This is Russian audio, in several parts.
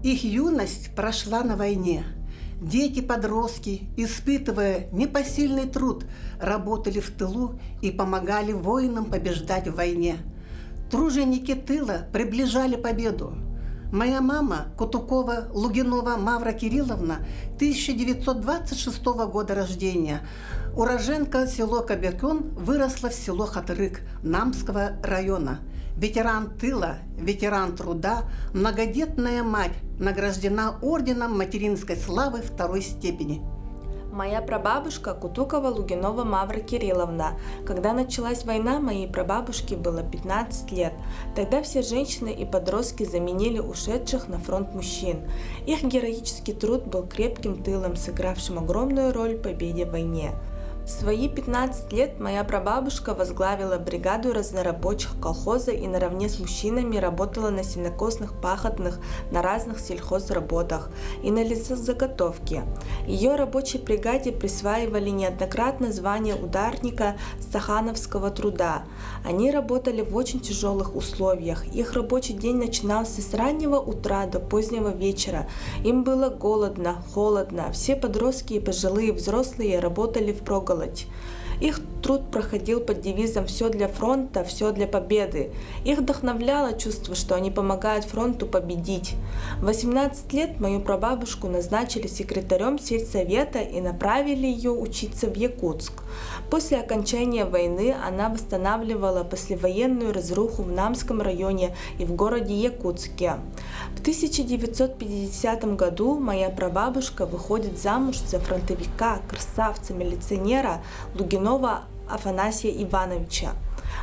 Их юность прошла на войне. Дети-подростки, испытывая непосильный труд, работали в тылу и помогали воинам побеждать в войне. Труженики тыла приближали победу. Моя мама, Кутукова Лугинова Мавра Кирилловна, 1926 года рождения, уроженка село Кобякон, выросла в село Хатырык Намского района. Ветеран тыла, ветеран труда, многодетная мать, награждена орденом материнской славы второй степени. Моя прабабушка Кутукова Лугинова Мавра Кирилловна. Когда началась война, моей прабабушке было 15 лет. Тогда все женщины и подростки заменили ушедших на фронт мужчин. Их героический труд был крепким тылом, сыгравшим огромную роль в победе в войне. В свои 15 лет моя прабабушка возглавила бригаду разнорабочих колхоза и наравне с мужчинами работала на сенокосных, пахотных, на разных сельхозработах и на лесозаготовке. Ее рабочей бригаде присваивали неоднократно звание ударника стахановского труда. Они работали в очень тяжелых условиях. Их рабочий день начинался с раннего утра до позднего вечера. Им было голодно, холодно. Все подростки и пожилые взрослые работали впроголодь. Их труд проходил под девизом «Все для фронта, все для победы». Их вдохновляло чувство, что они помогают фронту победить. В 18 лет мою прабабушку назначили секретарем сельсовета и направили ее учиться в Якутск. После окончания войны она восстанавливала послевоенную разруху в Намском районе и в городе Якутске. В 1950 году моя прабабушка выходит замуж за фронтовика, красавца, милиционера Лугинова Афанасия Ивановича.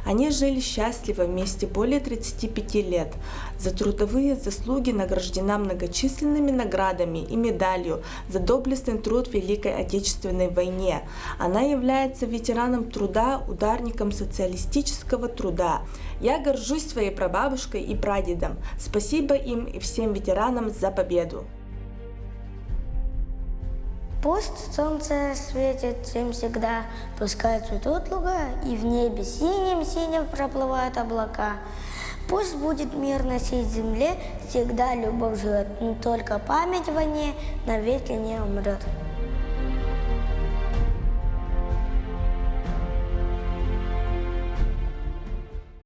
Они жили счастливо вместе более 35 лет. За трудовые заслуги награждена многочисленными наградами и медалью за доблестный труд в Великой Отечественной войне. Она является ветераном труда, ударником социалистического труда. Я горжусь своей прабабушкой и прадедом. Спасибо им и всем ветеранам за победу. Пусть солнце светит всем всегда, пускай цветут луга, и в небе синим-синим проплывают облака. Пусть будет мир на сей земле, всегда любовь живет, но только память в ней навеки не умрет.